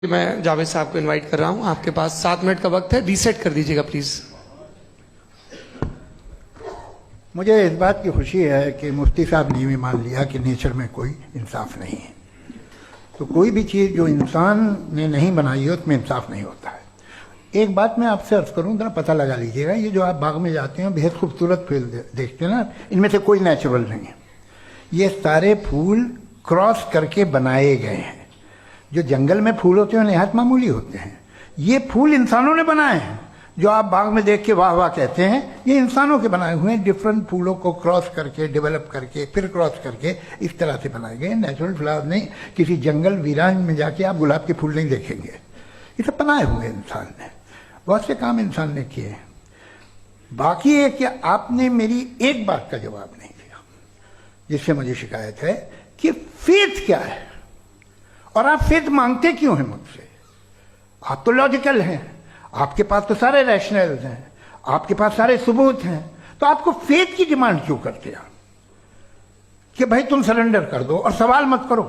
मैं जावेद साहब को इनवाइट कर रहा हूं। आपके पास 7 मिनट का वक्त है, रीसेट कर दीजिएगा प्लीज। मुझे इस बात की खुशी है कि मुफ्ती साहब ने भी मान लिया कि नेचर में कोई इंसाफ नहीं है। तो कोई भी चीज़ जो इंसान ने नहीं बनाई है उसमें इंसाफ नहीं होता है। एक बात मैं आपसे अर्ज करूँ, जरा पता लगा लीजिएगा, ये जो आप बाग में जाते हैं बेहद खूबसूरत फूल देखते हैं ना, इनमें से कोई नेचुरल नहीं है। ये सारे फूल क्रॉस करके बनाए गए हैं। जो जंगल में फूल होते हैं निहायत मामूली होते हैं, ये फूल इंसानों ने बनाए हैं। जो आप बाग में देख के वाह वाह कहते हैं, ये इंसानों के बनाए हुए हैं। डिफरेंट फूलों को क्रॉस करके, डेवलप करके, फिर क्रॉस करके इस तरह से बनाए गए। नेचुरल फ्लावर नहीं। किसी जंगल वीरान में जाके आप गुलाब के फूल नहीं देखेंगे। ये सब बनाए हुए इंसान ने, बहुत से काम इंसान ने किए। बाकी है कि आपने मेरी एक बात का जवाब नहीं दिया, जिससे मुझे शिकायत है कि फेथ क्या है और आप फेथ मांगते क्यों हैं मुझसे। आप तो लॉजिकल हैं, आपके पास तो सारे रैशनल्स हैं, आपके पास सारे सबूत हैं, तो आपको फेथ की डिमांड क्यों करते हैं कि भाई तुम सरेंडर कर दो और सवाल मत करो।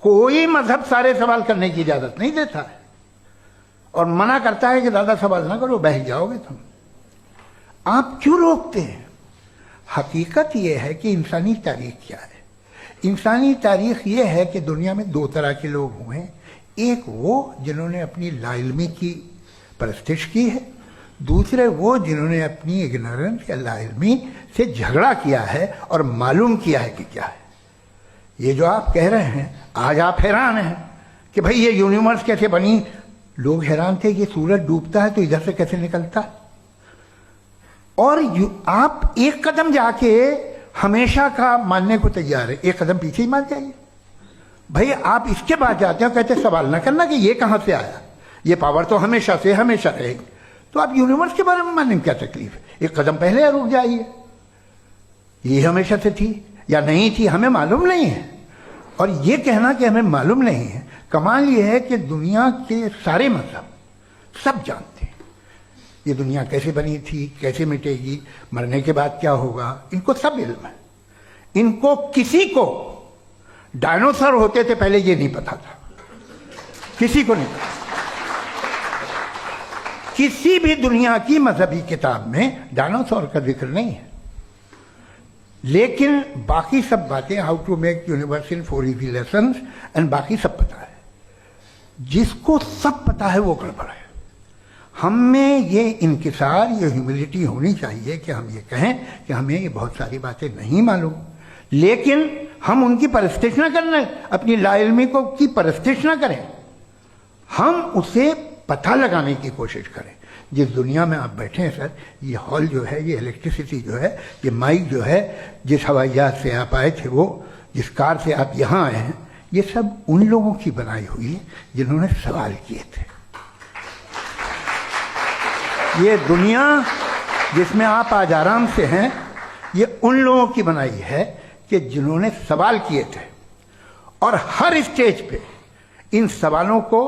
कोई मजहब सारे सवाल करने की इजाजत नहीं देता है और मना करता है कि ज्यादा सवाल ना करो, बह जाओगे तुम। आप क्यों रोकते हैं? हकीकत यह है कि इंसानी तारीख क्या है। इंसानी तारीख ये है कि दुनिया में 2 तरह के लोग हुए हैं। एक वो जिन्होंने अपनी लाइल्मी की परस्तिश की है, दूसरे वो जिन्होंने अपनी इग्नोरेंस या लाइल्मी से झगड़ा किया है और मालूम किया है कि क्या है। ये जो आप कह रहे हैं, आज आप हैरान हैं कि भाई ये यूनिवर्स कैसे बनी। लोग हैरान थे कि सूरज डूबता है तो इधर से कैसे निकलता है। और आप एक कदम जाके हमेशा का मानने को तैयार है, एक कदम पीछे ही मान जाइए। भाई आप इसके बाद जाते हो, कहते सवाल ना करना कि ये कहां से आया, ये पावर तो हमेशा से हमेशा रहेगी। तो आप यूनिवर्स के बारे में मानने में क्या तकलीफ है? एक कदम पहले रुक जाइए। ये हमेशा से थी या नहीं थी हमें मालूम नहीं है। और ये कहना कि हमें मालूम नहीं है, कमाल ये है कि दुनिया के सारे मजहब सब जानते हैं ये दुनिया कैसे बनी थी, कैसे मिटेगी, मरने के बाद क्या होगा, इनको सब इल्म है। इनको किसी को डायनासोर होते थे पहले ये नहीं पता था, किसी को नहीं पता। किसी भी दुनिया की मजहबी किताब में डायनासोर का जिक्र नहीं है। लेकिन बाकी सब बातें, how to make universe in 4 easy lessons and बाकी सब पता है। जिसको सब पता है वो गड़बड़ है। हम में ये इंकिसार, ये ह्यूमिलिटी होनी चाहिए कि हम ये कहें कि हमें ये बहुत सारी बातें नहीं मालूम, लेकिन हम उनकी परस्तिश ना करें, अपनी लाइल्मी को की परस्तिश ना करें, हम उसे पता लगाने की कोशिश करें। जिस दुनिया में आप बैठे हैं सर, ये हॉल जो है, ये इलेक्ट्रिसिटी जो है, ये माइक जो है, जिस हवाई जहाज से आप आए थे, वो जिस कार से आप यहाँ आए हैं, ये सब उन लोगों की बनाई हुई है जिन्होंने सवाल किए थे। ये दुनिया जिसमें आप आज आराम से हैं, ये उन लोगों की बनाई है कि जिन्होंने सवाल किए थे। और हर स्टेज पे इन सवालों को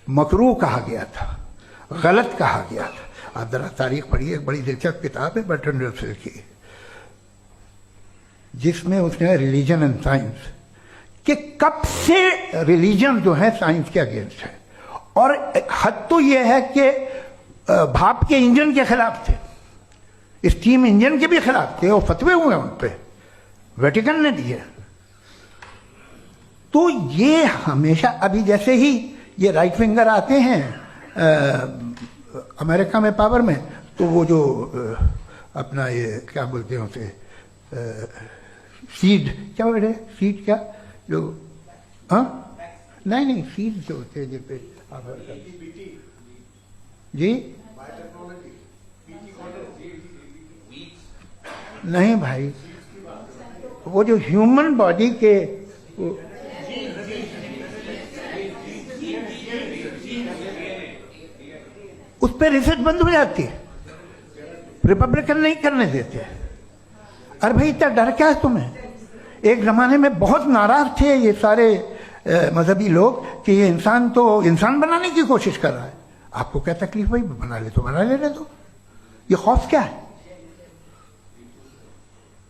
मकरूह कहा गया था, गलत कहा गया था। आप जरा तारीख पढ़िए, एक बड़ी दिलचस्प किताब है बर्ट्रैंड रसेल की, जिसमें उसने रिलीजन एंड साइंस कि कब से रिलीजन जो है साइंस के अगेंस्ट है। और हद तो यह है कि भाप के इंजन के खिलाफ थे, स्टीम इंजन के भी खिलाफ थे, और फतवे हुए उन पे, वेटिकन ने दिए। तो ये हमेशा, अभी जैसे ही ये राइट विंगर आते हैं अमेरिका में पावर में, तो वो जो अपना ये क्या बोलते हैं उसे, सीड क्या बोल रहे, सीड क्या जो, हाँ नहीं सीड जो होते हैं जिन पे जी, नहीं भाई, वो जो ह्यूमन बॉडी के उस पर रिसर्च बंद हो जाती है, रिपब्लिकन नहीं करने देते। अरे भाई इतना डर क्या है तुम्हें? एक जमाने में बहुत नाराज थे ये सारे मजहबी लोग कि ये इंसान तो इंसान बनाने की कोशिश कर रहा है। आपको क्या तकलीफ भाई, बना ले तो बना लेने दो, ये खौफ क्या है?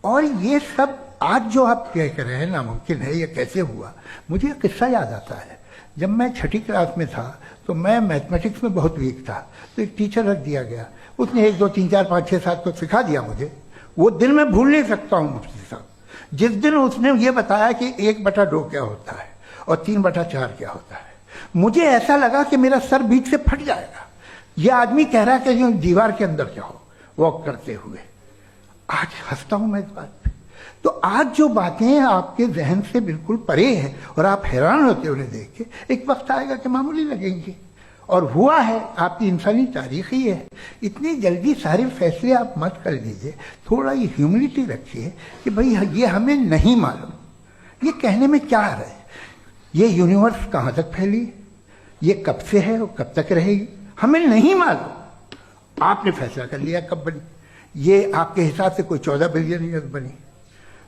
और ये सब आज जो आप कह रहे हैं नामुमकिन है, ये कैसे हुआ? मुझे एक किस्सा याद आता है। जब मैं छठी क्लास में था तो मैं मैथमेटिक्स में बहुत वीक था, तो एक टीचर रख दिया गया। उसने 1 2 3 4 5 6 7 को सिखा दिया मुझे। वो दिन मैं भूल नहीं सकता हूँ मुफ्ती साहब, जिस दिन उसने ये बताया कि 1/2 क्या होता है और 3/4 क्या होता है। मुझे ऐसा लगा कि मेरा सर बीच से फट जाएगा। ये आदमी कह रहा है कि जो दीवार के अंदर जाओ वॉक करते हुए। आज हंसता हूं मैं इस बात पे। तो आज जो बातें आपके जहन से बिल्कुल परे हैं और आप हैरान होते हो उन्हें देख के, एक वक्त आएगा कि मामूली लगेंगे। और हुआ है, आपकी इंसानी तारीख ही है। इतनी जल्दी सारे फैसले आप मत कर लीजिए, थोड़ा ये ह्यूमिलिटी रखिए कि भाई ये हमें नहीं मालूम। ये कहने में क्या आ रहा है? ये यूनिवर्स कहाँ तक फैली, ये कब से है और कब तक रहेगी, हमें नहीं मालूम। आपने फैसला कर लिया कब बनी। ये आपके हिसाब से कोई 14 बिलियन ईयर बनी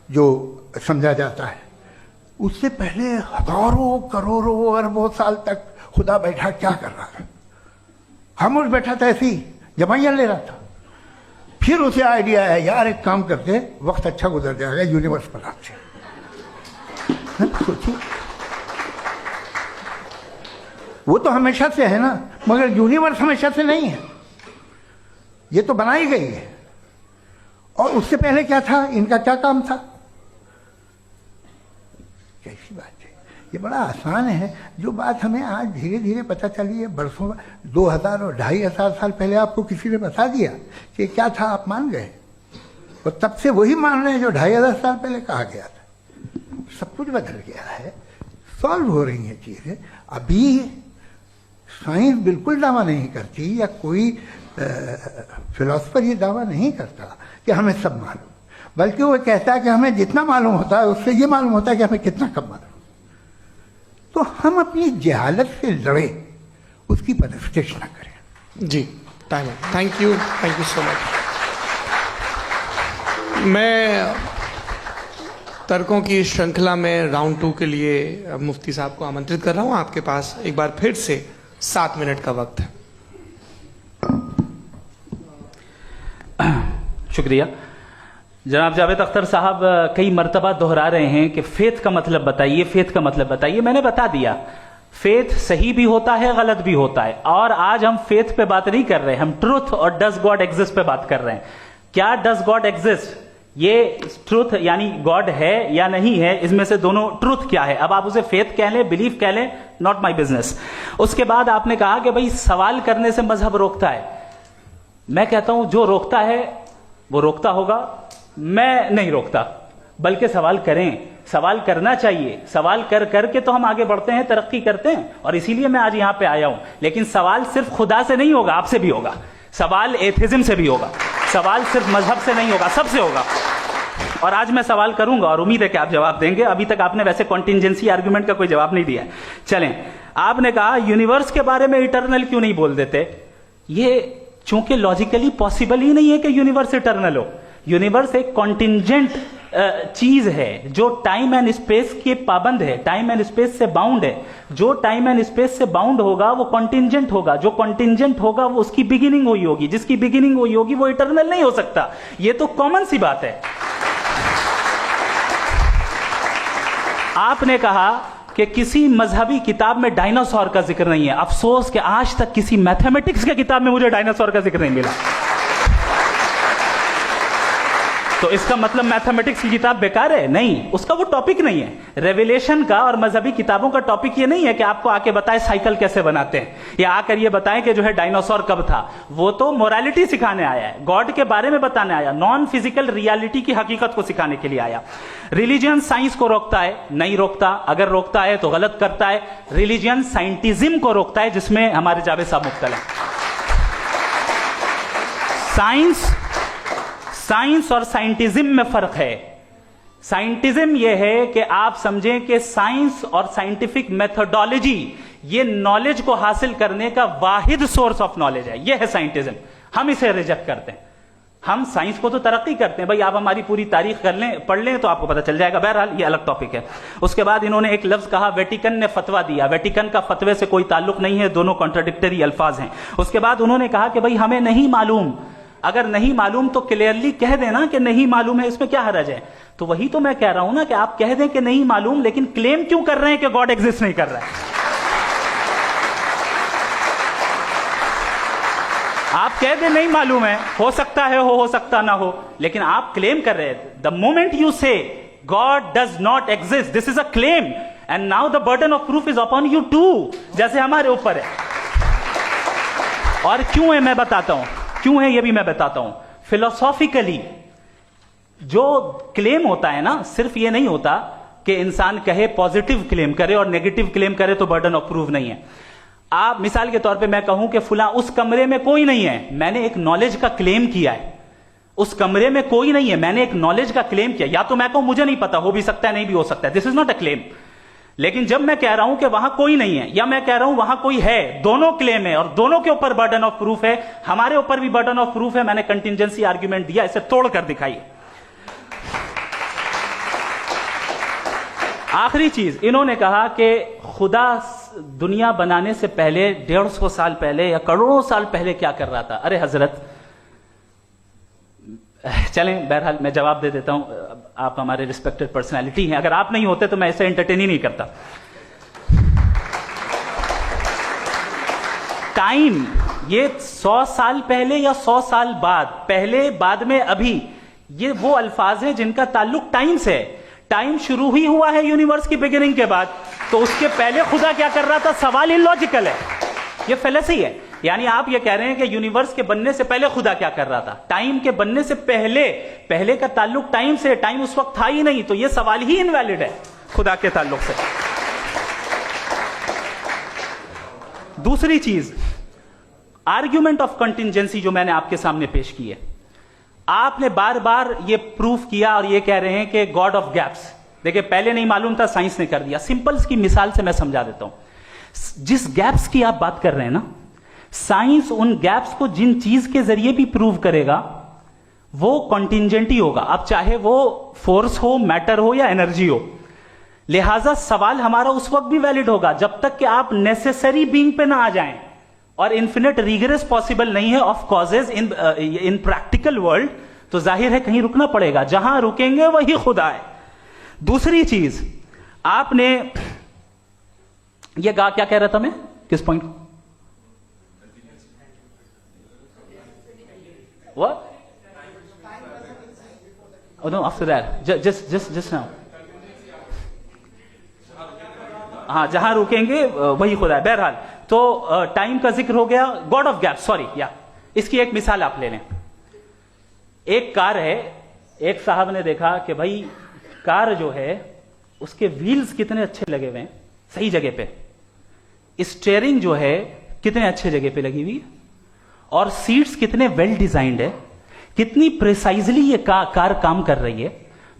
जो समझा जाता है। उससे पहले हजारों करोड़ों अरबों साल तक खुदा बैठा क्या कर रहा था? खामोश बैठा था, ऐसी जमाइयां ले रहा था। फिर उसे आइडिया है, यार एक काम करते, वक्त अच्छा गुजर जाएगा, यूनिवर्स बनाते। सोचिए, वो तो हमेशा से है ना, मगर यूनिवर्स हमेशा से नहीं है। ये तो बनाई गई है। और उससे पहले क्या था, इनका क्या काम था? कैसी बात है, ये बड़ा आसान है। जो बात हमें आज धीरे धीरे पता चली है, बरसों 2000 और 2500 साल पहले आपको किसी ने बता दिया कि क्या था, आप मान गए और तब से वही मान रहे हैं जो 2500 साल पहले कहा गया था। सब कुछ बदल गया है, सॉल्व हो रही हैं चीजें। अभी साइंस बिल्कुल दावा नहीं करती, या कोई फिलोसफर ये दावा नहीं करता कि हमें सब मालूम, बल्कि वो कहता है कि हमें जितना मालूम होता है उससे ये मालूम होता है कि हमें कितना कम मालूम। तो हम अपनी जहालत से लड़े, उसकी परस्तिश न करें। जी, टाइम है। Thank you so much. मैं तर्कों की श्रृंखला में राउंड 2 के लिए मुफ्ती साहब को आमंत्रित कर रहा हूं। आपके पास एक बार फिर से 7 मिनट का वक्त है। शुक्रिया। जनाब जावेद अख्तर साहब कई मर्तबा दोहरा रहे हैं कि फेथ का मतलब बताइए, फेथ का मतलब बताइए। मैंने बता दिया, फेथ सही भी होता है, गलत भी होता है। और आज हम फेथ पे बात नहीं कर रहे, हम ट्रुथ और डज गॉड एग्जिस्ट पे बात कर रहे हैं। क्या डज गॉड एग्जिस्ट, ये ट्रुथ यानी गॉड है या नहीं है, इसमें से दोनों ट्रुथ क्या है। अब आप उसे फेथ कह लें, बिलीफ कह लें, नॉट माई बिजनेस। उसके बाद आपने कहा कि भाई सवाल करने से मजहब रोकता है। मैं कहता हूं जो रोकता है वो रोकता होगा, मैं नहीं रोकता, बल्कि सवाल करें, सवाल करना चाहिए। सवाल कर करके तो हम आगे बढ़ते हैं, तरक्की करते हैं, और इसीलिए मैं आज यहां पे आया हूं। लेकिन सवाल सिर्फ खुदा से नहीं होगा, आपसे भी होगा। सवाल एथिज्म से भी होगा, सवाल सिर्फ मजहब से नहीं होगा, सबसे होगा। और आज मैं सवाल करूंगा और उम्मीद है कि आप जवाब देंगे। अभी तक आपने वैसे कॉन्टिंजेंसी आर्गुमेंट का कोई जवाब नहीं दिया है। चलें, आपने कहा यूनिवर्स के बारे में इटर्नल क्यों नहीं बोल देते। ये चूंकि लॉजिकली पॉसिबल ही नहीं है कि यूनिवर्स इटर्नल हो। यूनिवर्स एक कॉन्टिंजेंट चीज है जो टाइम एंड स्पेस के पाबंद है, टाइम एंड स्पेस से बाउंड है। जो टाइम एंड स्पेस से बाउंड होगा वो कॉन्टिंजेंट होगा, जो कॉन्टिंजेंट होगा वो उसकी बिगिनिंग हुई होगी, जिसकी बिगिनिंग हुई होगी वो इटर्नल नहीं हो सकता। ये तो कॉमन सी बात है। आपने कहा कि किसी मजहबी किताब में डायनासोर का जिक्र नहीं है। अफसोस कि आज तक किसी मैथमेटिक्स की किताब में मुझे डायनासोर का जिक्र नहीं मिला। तो इसका मतलब मैथमेटिक्स की किताब बेकार है? नहीं, उसका वो टॉपिक नहीं है। रेवलेशन का और मजहबी किताबों का टॉपिक ये नहीं है कि आपको आके बताए साइकिल कैसे बनाते हैं, या आकर ये बताएं कि जो है डायनासोर कब था। वो तो मोरालिटी सिखाने आया है, गॉड के बारे में बताने आया, नॉन फिजिकल रियलिटी की हकीकत को सिखाने के लिए आया। रिलीजियन साइंस को रोकता है? नहीं रोकता। अगर रोकता है तो गलत करता है। रिलीजियन साइंटिज्म को रोकता है, जिसमें हमारे जावेद साहब मुख्तल हैं। साइंस और साइंटिज्म में फर्क है। साइंटिज्म यह है कि आप समझें कि साइंस और साइंटिफिक मेथोडोलॉजी ये नॉलेज को हासिल करने का वाहिद सोर्स ऑफ नॉलेज है। यह है साइंटिज्म। हम इसे रिजेक्ट करते हैं। हम साइंस को तो तरक्की करते हैं। भाई आप हमारी पूरी तारीख कर लें, पढ़ लें तो आपको पता चल जाएगा। बहरहाल ये अलग टॉपिक है। उसके बाद इन्होंने एक लफ्ज कहा, वेटिकन ने फतवा दिया। वेटिकन का फतवे से कोई ताल्लुक नहीं है, दोनों कॉन्ट्राडिक्टरी अल्फाज हैं। उसके बाद उन्होंने कहा कि भाई हमें नहीं मालूम अगर नहीं मालूम तो क्लियरली कह देना कि नहीं मालूम है, इसमें क्या हर्ज है। तो वही तो मैं कह रहा हूं ना कि आप कह दें कि नहीं मालूम, लेकिन क्लेम क्यों कर रहे हैं कि गॉड एग्जिस्ट नहीं कर रहा है। आप कह दें नहीं मालूम है, हो सकता है हो सकता ना हो, लेकिन आप क्लेम कर रहे हैं। The moment you say God does not exist, this is a claim, and now the burden of proof is upon you too, जैसे हमारे ऊपर है। और क्यों है मैं बताता हूं, क्यों है ये भी मैं बताता हूं। फिलोसॉफिकली जो क्लेम होता है ना, सिर्फ ये नहीं होता कि इंसान कहे पॉजिटिव क्लेम करे और नेगेटिव क्लेम करे तो बर्डन ऑफ प्रूफ नहीं है। आप मिसाल के तौर पे मैं कहूं कि फुला उस कमरे में कोई नहीं है, मैंने एक नॉलेज का क्लेम किया है। उस कमरे में कोई नहीं है, मैंने एक नॉलेज का क्लेम किया। या तो मैं कहूं मुझे नहीं पता, हो भी सकता है नहीं भी हो सकता है, this is not a claim. लेकिन जब मैं कह रहा हूं कि वहां कोई नहीं है, या मैं कह रहा हूं वहां कोई है, दोनों क्लेम है और दोनों के ऊपर बर्डन ऑफ प्रूफ है। हमारे ऊपर भी बर्डन ऑफ प्रूफ है, मैंने कंटिजेंसी आर्ग्यूमेंट दिया, इसे तोड़कर दिखाइए। आखिरी चीज, इन्होंने कहा कि खुदा दुनिया बनाने से पहले 150 साल पहले या करोड़ों साल पहले क्या कर रहा था। अरे हजरत, चलें बहरहाल मैं जवाब दे देता हूं, आप हमारे रिस्पेक्टेड पर्सनालिटी हैं, अगर आप नहीं होते तो मैं इसे एंटरटेन ही नहीं करता। टाइम, ये 100 साल पहले या 100 साल बाद, पहले बाद में अभी, ये वो अल्फाज हैं जिनका ताल्लुक टाइम से है। टाइम शुरू ही हुआ है यूनिवर्स की बिगिनिंग के बाद, तो उसके पहले खुदा क्या कर रहा था, सवाल इलॉजिकल है, ये फेलेसी है। यानी आप ये कह रहे हैं कि यूनिवर्स के बनने से पहले खुदा क्या कर रहा था, टाइम के बनने से पहले, पहले का ताल्लुक टाइम से, टाइम उस वक्त था ही नहीं, तो ये सवाल ही इनवैलिड है खुदा के ताल्लुक से। दूसरी चीज, आर्ग्यूमेंट ऑफ कंटिजेंसी जो मैंने आपके सामने पेश की है, आपने बार बार ये प्रूफ किया और ये कह रहे हैं कि गॉड ऑफ गैप्स। देखिए पहले नहीं मालूम था, साइंस ने कर दिया। सिंपल्स की मिसाल से मैं समझा देता हूं। जिस गैप्स की आप बात कर रहे हैं ना, साइंस उन गैप्स को जिन चीज के जरिए भी प्रूव करेगा वो कॉन्टिंजेंट ही होगा, अब चाहे वो फोर्स हो, मैटर हो या एनर्जी हो। लिहाजा सवाल हमारा उस वक्त भी वैलिड होगा जब तक कि आप नेसेसरी बीइंग पे ना आ जाएं, और इन्फिनिट रिगरेस पॉसिबल नहीं है of causes in practical world, तो जाहिर है कहीं रुकना पड़ेगा, जहां रुकेंगे वही खुदा है। दूसरी चीज, आपने ये क्या कह रहा था मैं, किस पॉइंट को? What? Oh no, after that. Just now. हाँ, जहां रुकेंगे वही खुदा है। बहरहाल, तो टाइम का जिक्र हो गया, गॉड ऑफ गैप, सॉरी, या इसकी एक मिसाल आप ले लें। एक कार है, एक साहब ने देखा कि भाई कार जो है उसके व्हील्स कितने अच्छे लगे हुए हैं सही जगह पे, स्टीयरिंग जो है कितने अच्छे जगह पे लगी हुई है, और सीट्स कितने वेल डिजाइंड है, कितनी प्रिसाइजली ये कार काम कर रही है,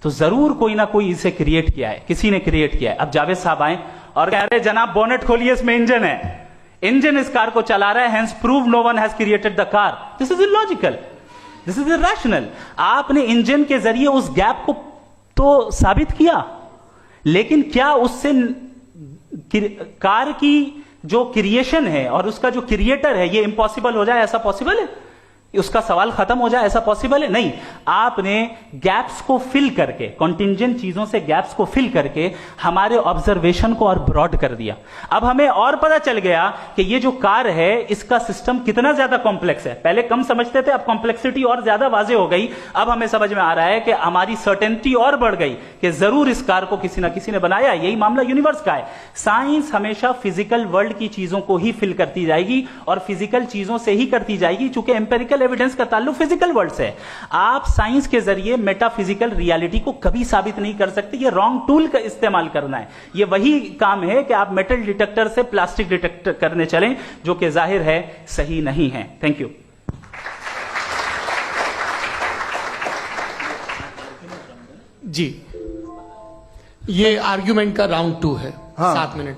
तो जरूर कोई ना कोई इसे क्रिएट किया है, किसी ने क्रिएट किया है। अब जावेद साहब आए और कह रहे जनाब बोनेट खोलिए, इसमें इंजन है, इंजन इस कार को चला रहा है, hence prove no one has created the car. This is illogical, this is irrational. आपने इंजन के जरिए उस गैप को तो साबित किया, लेकिन क्या उससे कार की जो क्रिएशन है और उसका जो क्रिएटर है ये इम्पॉसिबल हो जाए, ऐसा पॉसिबल है? उसका सवाल खत्म हो जाए, ऐसा पॉसिबल है? नहीं। आपने गैप्स को फिल करके, कॉन्टिंजेंट चीजों से गैप्स को फिल करके हमारे ऑब्जर्वेशन को और ब्रॉड कर दिया। अब हमें और पता चल गया कि ये जो कार है इसका सिस्टम कितना ज्यादा कॉम्प्लेक्स है। पहले कम समझते थे, अब कॉम्प्लेक्सिटी और ज्यादा वाजे हो गई। अब हमें समझ में आ रहा है कि हमारी सर्टेनिटी और बढ़ गई कि जरूर इस कार को किसी ना किसी ने बनाया। यही मामला यूनिवर्स का है। साइंस हमेशा फिजिकल वर्ल्ड की चीजों को ही फिल करती जाएगी और फिजिकल चीजों से ही करती जाएगी, चूंकि एम्पेरिकल एविडेंस का ताल्लुक फिजिकल वर्ल्ड से है। आप साइंस के जरिए मेटाफिजिकल रियलिटी को कभी साबित नहीं कर सकते। ये रॉन्ग टूल का इस्तेमाल करना है। ये वही काम है कि आप मेटल डिटेक्टर से प्लास्टिक डिटेक्टर करने चलें, जो कि जाहिर है सही नहीं है। Thank you. जी, ये आर्ग्यूमेंट का राउंड 2 है। हाँ। 7 मिनट।